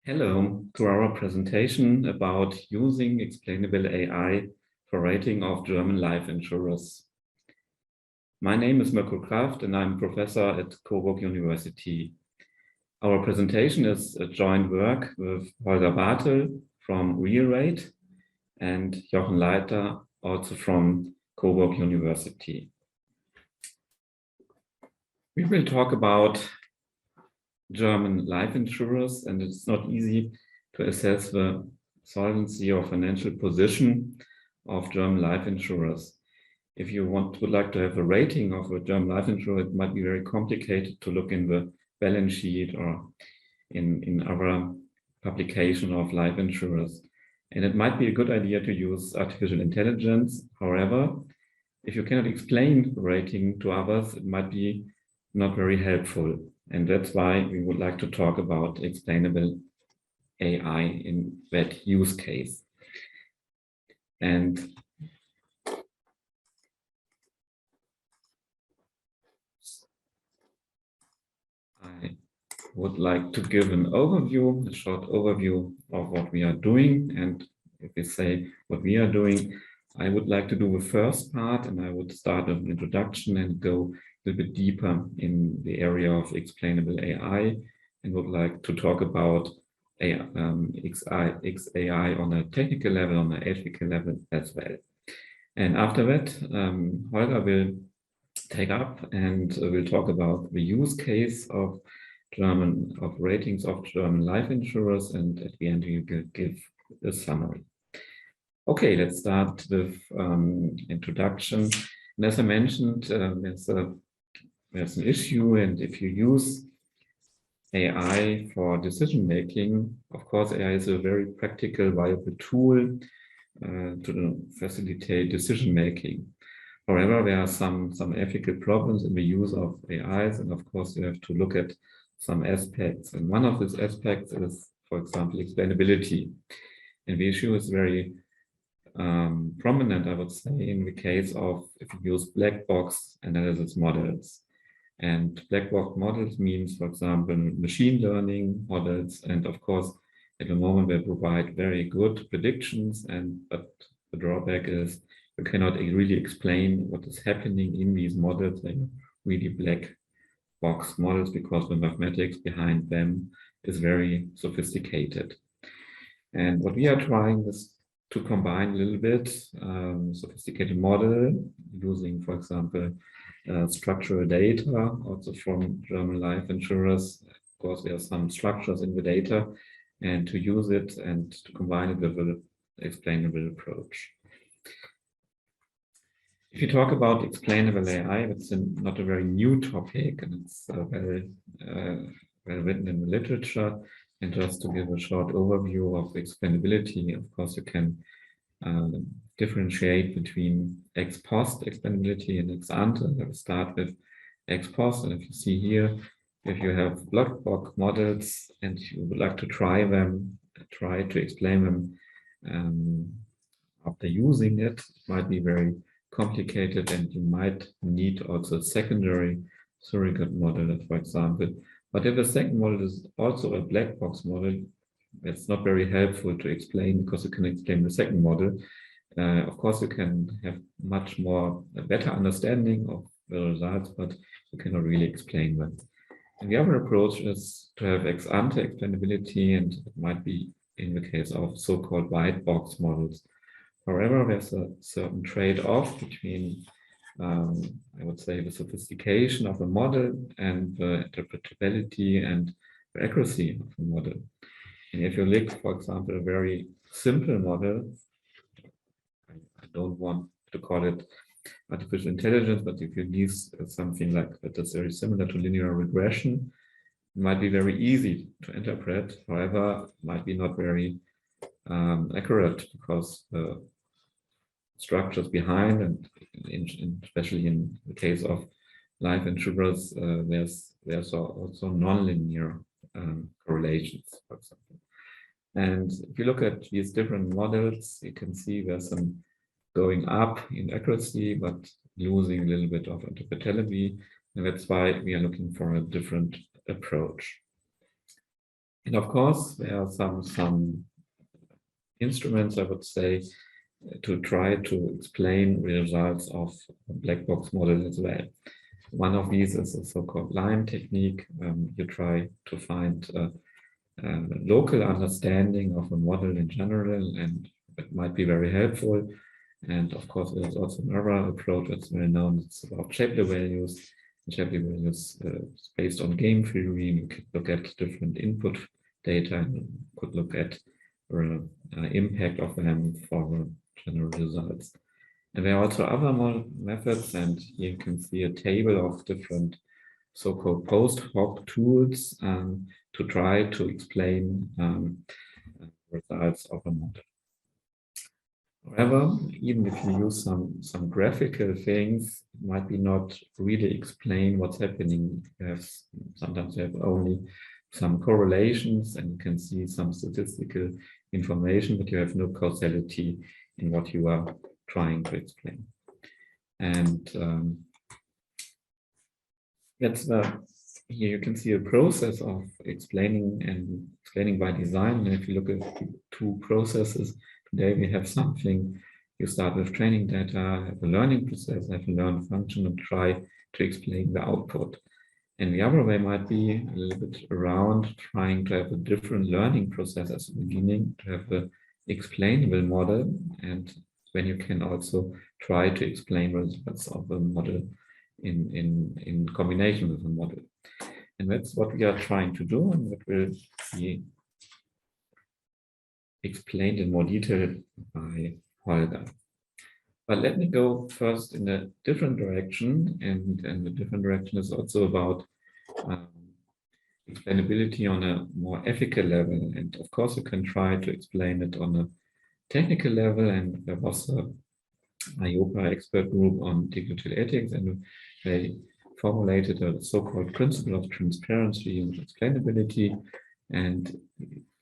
Hello to our presentation about using explainable AI for rating of German life insurers. My name is Prof Kraft and I'm professor at Coburg University. Our presentation is a joint work with Holger Bartel from RealRate and Jochen Leiter, also from Coburg University. We will talk about German life insurers, and it's not easy to assess the solvency or financial position of German life insurers. If you would like to have a rating of a German life insurer, it might be very complicated to look in the balance sheet or in other publication of life insurers. And it might be a good idea to use artificial intelligence. However, if you cannot explain the rating to others, it might be not very helpful. And that's why we would like to talk about explainable AI in that use case. And I would like to give an overview, a short overview of what we are doing. And if we say what we are doing, I would like to do the first part, and I would start with an introduction and go a little bit deeper in the area of explainable AI, and would like to talk about XAI on a technical level, on an ethical level as well. And after that, Holger will take up and will talk about the use case of ratings of German life insurers, and at the end we will give a summary. Okay, let's start with introduction. And as I mentioned, there's an issue, and if you use AI for decision making, of course, AI is a very practical, viable tool to facilitate decision making. However, there are some ethical problems in the use of AIs, and of course, you have to look at some aspects. And one of these aspects is, for example, explainability. And the issue is very prominent, I would say, in the case of if you use black box analysis models. And black box models means, for example, machine learning models. And of course, at the moment, they provide very good predictions. But the drawback is you cannot really explain what is happening in these models. They are really black box models because the mathematics behind them is very sophisticated. And what we are trying is to combine a little bit sophisticated model using, for example, structural data, also from German life insurers. Of course, there are some structures in the data, and to use it and to combine it with an explainable approach. If you talk about explainable AI, it's not a very new topic, and it's well written in the literature. And just to give a short overview of explainability, of course, you can differentiate between ex post explainability and ex ante. Let's start with ex post. And if you see here, if you have black box models and you would like to try to explain them after using it, it might be very complicated, and you might need also a secondary surrogate model, for example. But if a second model is also a black box model, it's not very helpful to explain, because you can explain the second model. Of course, you can have much more a better understanding of the results, but you cannot really explain them. And the other approach is to have ex ante explainability, and it might be in the case of so-called white box models. However, there's a certain trade-off between I would say the sophistication of a model and the interpretability and the accuracy of a model. And if you look, for example, a very simple model, I don't want to call it artificial intelligence, but if you use something like that is very similar to linear regression, it might be very easy to interpret. However, it might be not very accurate, because the structures behind, and especially in the case of life insurers, there's also nonlinear correlations, for example. And if you look at these different models, you can see there's some going up in accuracy, but losing a little bit of interpretability. And that's why we are looking for a different approach. And of course, there are some instruments, I would say, to try to explain results of a black box model as well. One of these is a so-called line technique. You try to find a local understanding of a model in general, and it might be very helpful. And of course, there's also another approach that's well known. It's about Shapley values. Shapley values is based on game theory. You could look at different input data and could look at the impact of them for general results. And there are also other methods, and here you can see a table of different so-called post hoc tools to try to explain results of a model. However, even if you use some graphical things, it might be not really explain what's happening. Sometimes you have only some correlations, and you can see some statistical information, but you have no causality in what you are trying to explain. And that's here you can see a process of explaining and explaining by design. And if you look at the two processes, today we have something, you start with training data, have a learning process, have a learn function, and try to explain the output. And the other way might be a little bit around trying to have a different learning process at the beginning, to have an explainable model, and when you can also try to explain results of a model in combination with a model. And that's what we are trying to do, and that will be explained in more detail by Holger. But let me go first in a different direction, and the different direction is also about explainability on a more ethical level. And of course, you can try to explain it on a technical level, and there was a IOPA expert group on digital ethics, and they formulated a so-called principle of transparency and explainability. And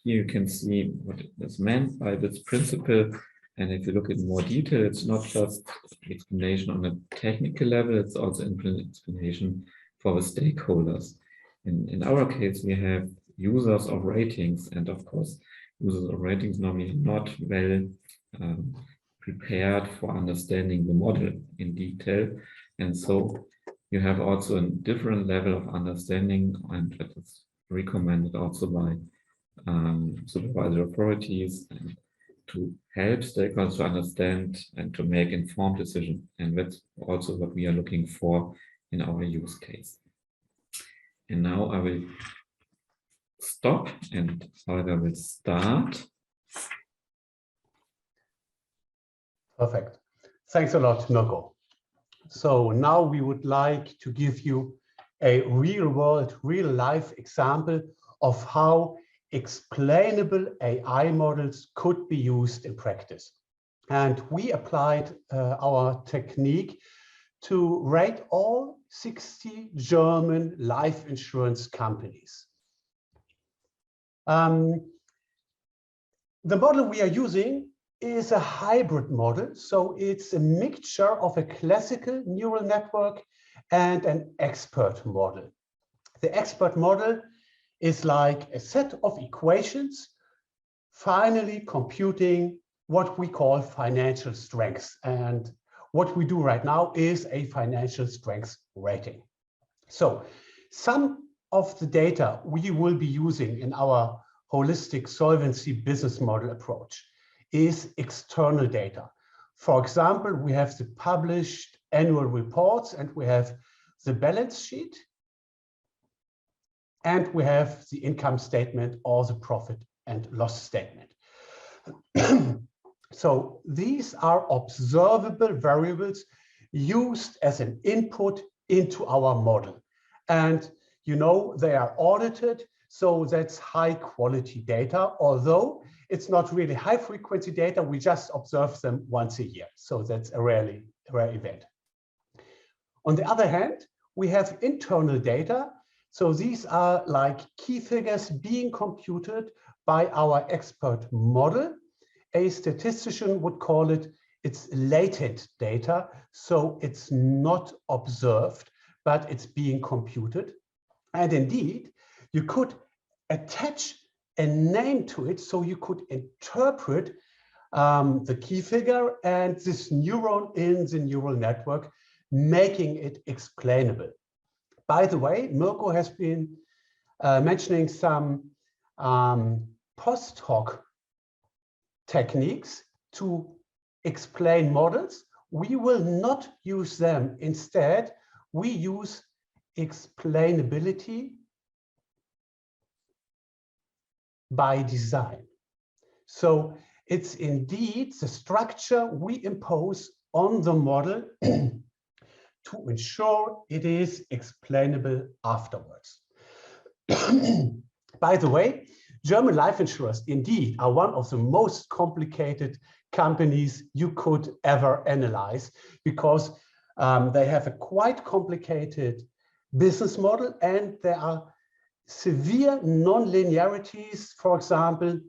here you can see what is meant by this principle. And if you look in more detail, it's not just explanation on a technical level, it's also explanation for the stakeholders. In our case, we have users of ratings, and of course, users of ratings normally not well prepared for understanding the model in detail. And so you have also a different level of understanding, and that is recommended also by supervisory authorities, and to help stakeholders to understand and to make informed decisions. And that's also what we are looking for in our use case. And now I will stop and Holger will start. Perfect. Thanks a lot, Mirko. So now we would like to give you a real-world, real-life example of how explainable AI models could be used in practice. And we applied our technique to rate all 60 German life insurance companies. The model we are using is a hybrid model. So it's a mixture of a classical neural network and an expert model. The expert model is like a set of equations, finally computing what we call financial strengths. And what we do right now is a financial strengths rating. So some of the data we will be using in our holistic solvency business model approach is external data. For example, we have the published annual reports, and we have the balance sheet, and we have the income statement or the profit and loss statement. So these are observable variables used as an input into our model. And you know, they are audited, so that's high quality data, although it's not really high frequency data, we just observe them once a year. So that's a rare event. On the other hand, we have internal data. So these are like key figures being computed by our expert model. A statistician would call it, it's latent data. So it's not observed, but it's being computed. And indeed, you could attach a name to it so you could interpret the key figure and this neuron in the neural network, making it explainable. By the way, Mirko has been mentioning some post hoc techniques to explain models. We will not use them. Instead, we use explainability by design. So it's indeed the structure we impose on the model to ensure it is explainable afterwards. By the way, German life insurers indeed are one of the most complicated companies you could ever analyze, because they have a quite complicated business model and there are severe non-linearities. For example,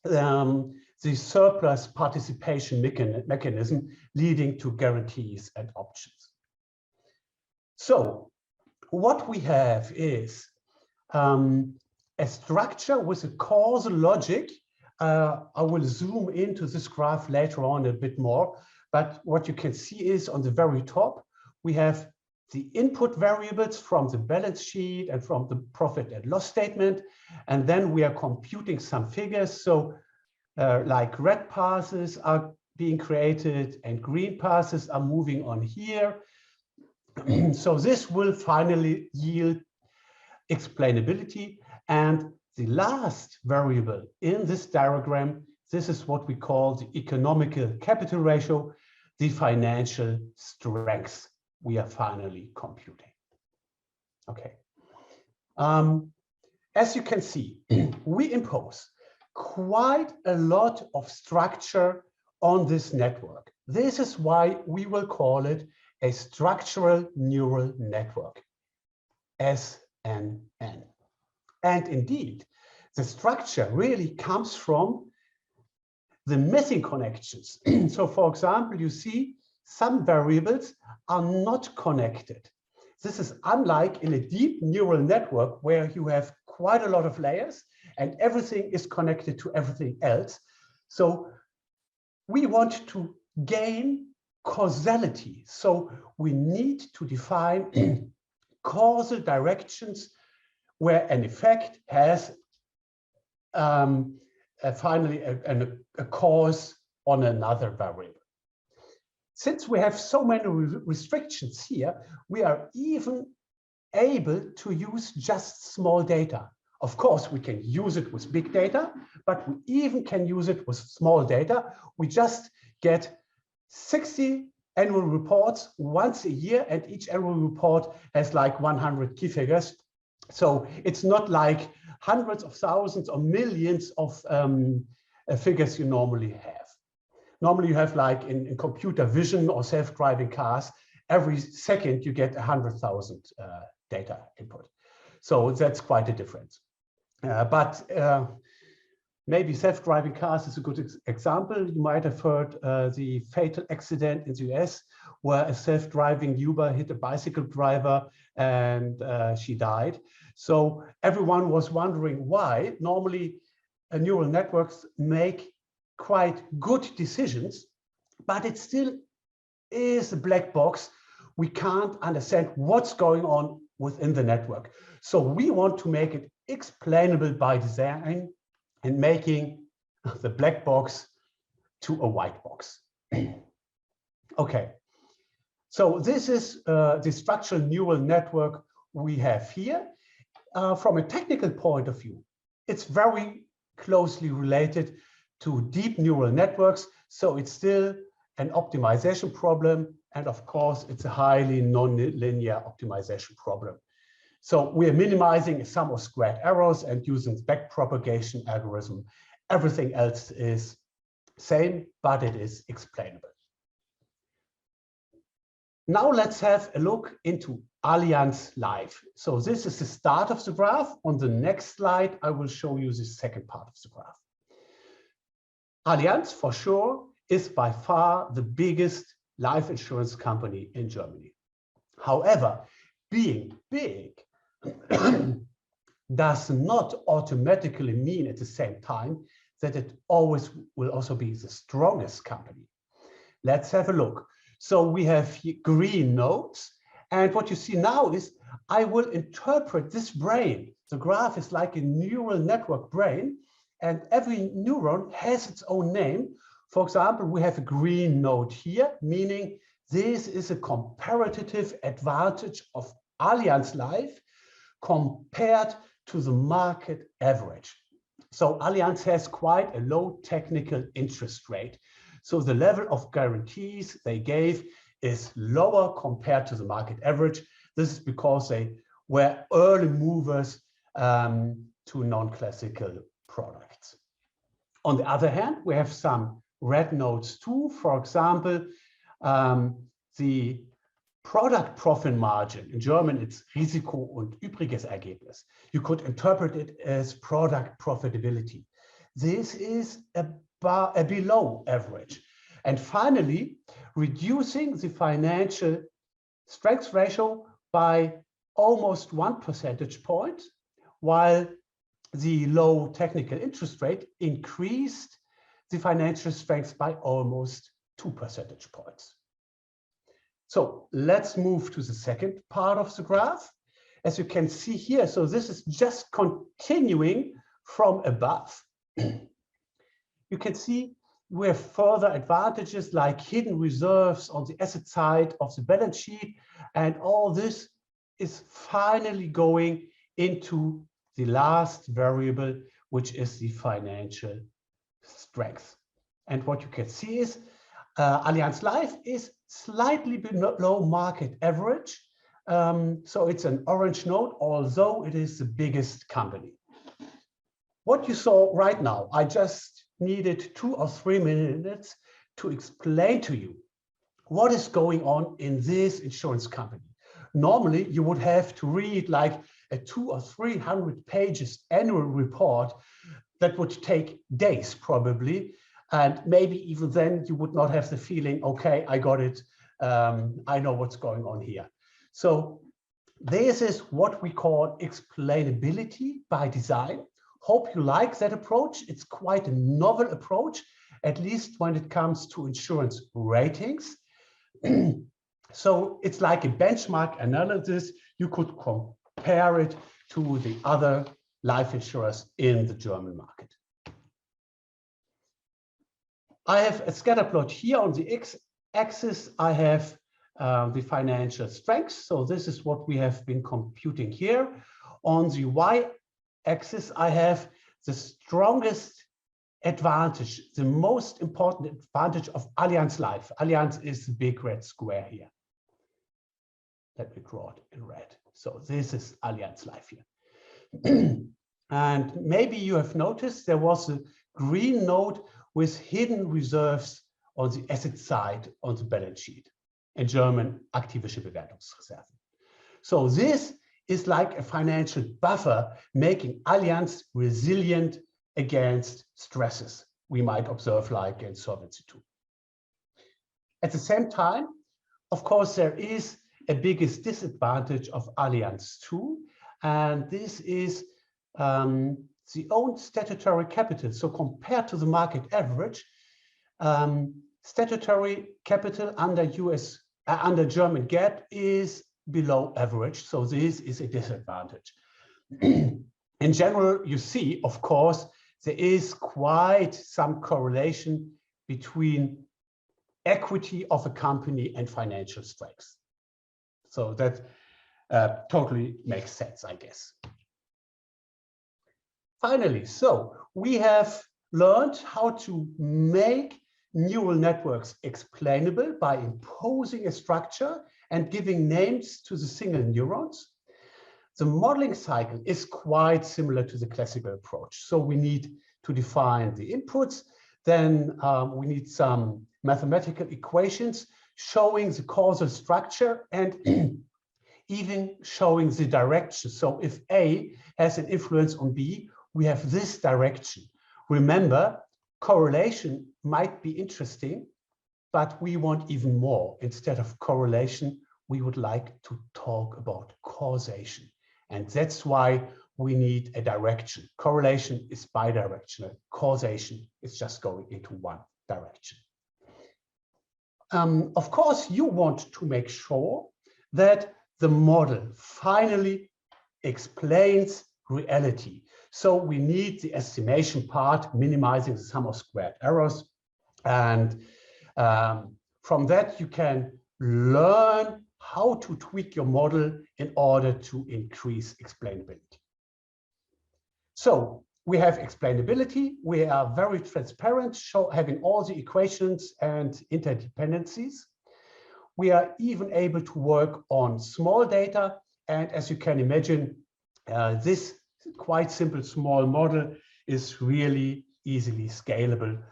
the surplus participation mechanism leading to guarantees and options. So what we have is a structure with a causal logic. I will zoom into this graph later on a bit more, but what you can see is on the very top, we have the input variables from the balance sheet and from the profit and loss statement, and then we are computing some figures. So like red passes are being created and green passes are moving on here. So this will finally yield explainability. And the last variable in this diagram, this is what we call the economical capital ratio, the financial strength we are finally computing. Okay. As you can see, we impose quite a lot of structure on this network. This is why we will call it a structural neural network, SNN. And indeed, the structure really comes from the missing connections. So for example, you see some variables are not connected. This is unlike in a deep neural network where you have quite a lot of layers and everything is connected to everything else. So we want to gain causality. So we need to define causal directions where an effect has finally a cause on another variable. Since we have so many restrictions here, we are even able to use just small data. Of course, we can use it with big data, but we even can use it with small data. We just get 60 annual reports once a year, and each annual report has like 100 key figures. So it's not like hundreds of thousands or millions of figures you normally have. Normally you have like in computer vision or self-driving cars, every second you get 100,000 data input. So that's quite a difference. But maybe self-driving cars is a good example. You might have heard the fatal accident in the US where a self-driving Uber hit a bicycle driver and she died. So everyone was wondering why. Normally neural networks make quite good decisions, but it still is a black box. We can't understand what's going on within the network. So we want to make it explainable by design and making the black box to a white box. Okay, so this is the structural neural network we have here. From a technical point of view, it's very closely related to deep neural networks. So it's still an optimization problem. And of course, it's a highly non-linear optimization problem. So we are minimizing sum of squared errors and using backpropagation algorithm. Everything else is same, but it is explainable. Now let's have a look into Allianz Life. So this is the start of the graph. On the next slide, I will show you the second part of the graph. Allianz, for sure, is by far the biggest life insurance company in Germany. However, being big does not automatically mean at the same time that it always will also be the strongest company. Let's have a look. So we have here green nodes. And what you see now is I will interpret this brain. The graph is like a neural network brain, and every neuron has its own name. For example, we have a green node here, meaning this is a comparative advantage of Allianz Life compared to the market average. So Allianz has quite a low technical interest rate. So the level of guarantees they gave is lower compared to the market average. This is because they were early movers to non-classical products. On the other hand, we have some red nodes too. For example, the product profit margin. In German, it's Risiko und übriges Ergebnis. You could interpret it as product profitability. This is a below average. And finally, reducing the financial strength ratio by almost 1 percentage point, while the low technical interest rate increased the financial strength by almost 2 percentage points. So let's move to the second part of the graph. As you can see here, so this is just continuing from above. You can see we have further advantages like hidden reserves on the asset side of the balance sheet. And all this is finally going into the last variable, which is the financial strength. And what you can see is Allianz Life is slightly below market average. So it's an orange node, although it is the biggest company. What you saw right now, I just needed 2 or 3 minutes to explain to you what is going on in this insurance company. Normally, you would have to read like a 200 or 300 pages annual report that would take days probably. And maybe even then you would not have the feeling, okay, I got it. I know what's going on here. So this is what we call explainability by design. Hope you like that approach. It's quite a novel approach, at least when it comes to insurance ratings. So it's like a benchmark analysis. You could compare it to the other life insurers in the German market. I have a scatter plot here on the x-axis. I have the financial strength. So this is what we have been computing here. On the y-axis, I have the strongest advantage, the most important advantage of Allianz Life. Allianz is the big red square here. Let me draw it in red. So this is Allianz Life here. And maybe you have noticed there was a green node with hidden reserves on the asset side on the balance sheet. In German, aktivische Bewertungsreserven. So this is like a financial buffer, making Allianz resilient against stresses we might observe like in Solvency II. At the same time, of course, there is a biggest disadvantage of Allianz too, and this is the own statutory capital. So compared to the market average, statutory capital under German GAAP is below average. So this is a disadvantage. In general, you see, of course, there is quite some correlation between equity of a company and financial strength. So that totally makes sense, I guess. Finally, so we have learned how to make neural networks explainable by imposing a structure and giving names to the single neurons. The modeling cycle is quite similar to the classical approach. So we need to define the inputs. Then we need some mathematical equations showing the causal structure and even showing the direction. So if A has an influence on B, we have this direction. Remember, correlation might be interesting, but we want even more. Instead of correlation, we would like to talk about causation. And that's why we need a direction. Correlation is bidirectional. Causation is just going into one direction. Of course, you want to make sure that the model finally explains reality. So we need the estimation part, minimizing the sum of squared errors. And from that, you can learn how to tweak your model in order to increase explainability. So we have explainability. We are very transparent, having all the equations and interdependencies. We are even able to work on small data. And as you can imagine, this quite simple small model is really easily scalable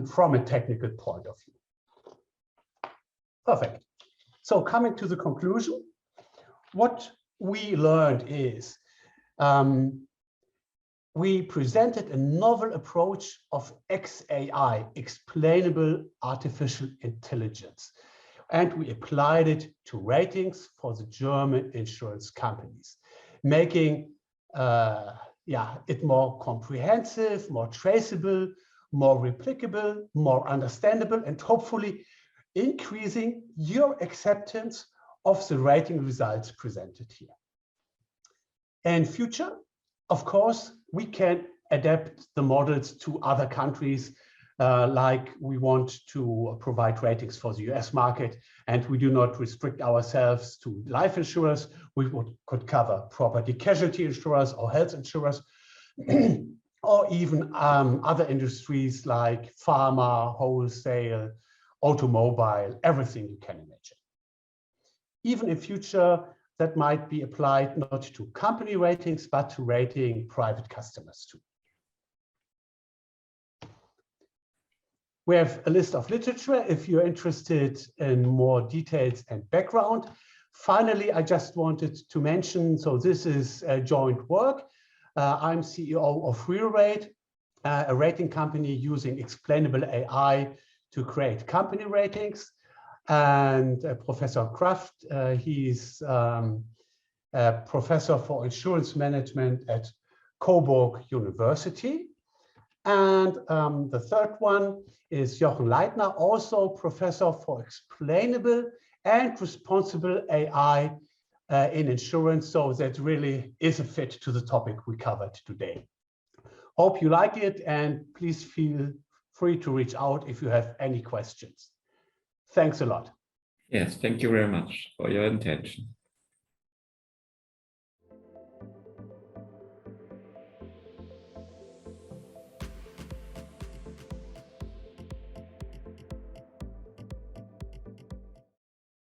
from a technical point of view. Perfect. So coming to the conclusion, what we learned is we presented a novel approach of XAI, explainable artificial intelligence, and we applied it to ratings for the German insurance companies, making it more comprehensive, more traceable, more replicable, more understandable, and hopefully increasing your acceptance of the rating results presented here. In future, of course, we can adapt the models to other countries, like we want to provide ratings for the US market, and we do not restrict ourselves to life insurers. We could cover property casualty insurers or health insurers, or even other industries like pharma, wholesale, automobile, everything you can imagine. Even in future, that might be applied not to company ratings, but to rating private customers too. We have a list of literature if you're interested in more details and background. Finally, I just wanted to mention, so this is a joint work. I'm CEO of RealRate, a rating company using explainable AI to create company ratings. And Professor Kraft, he's a professor for insurance management at Coburg University. And the third one is Jochen Leitner, also professor for explainable and responsible AI in insurance. So that really is a fit to the topic we covered today. Hope you like it, and please feel free to reach out if you have any questions. Thanks a lot. Yes, thank you very much for your attention.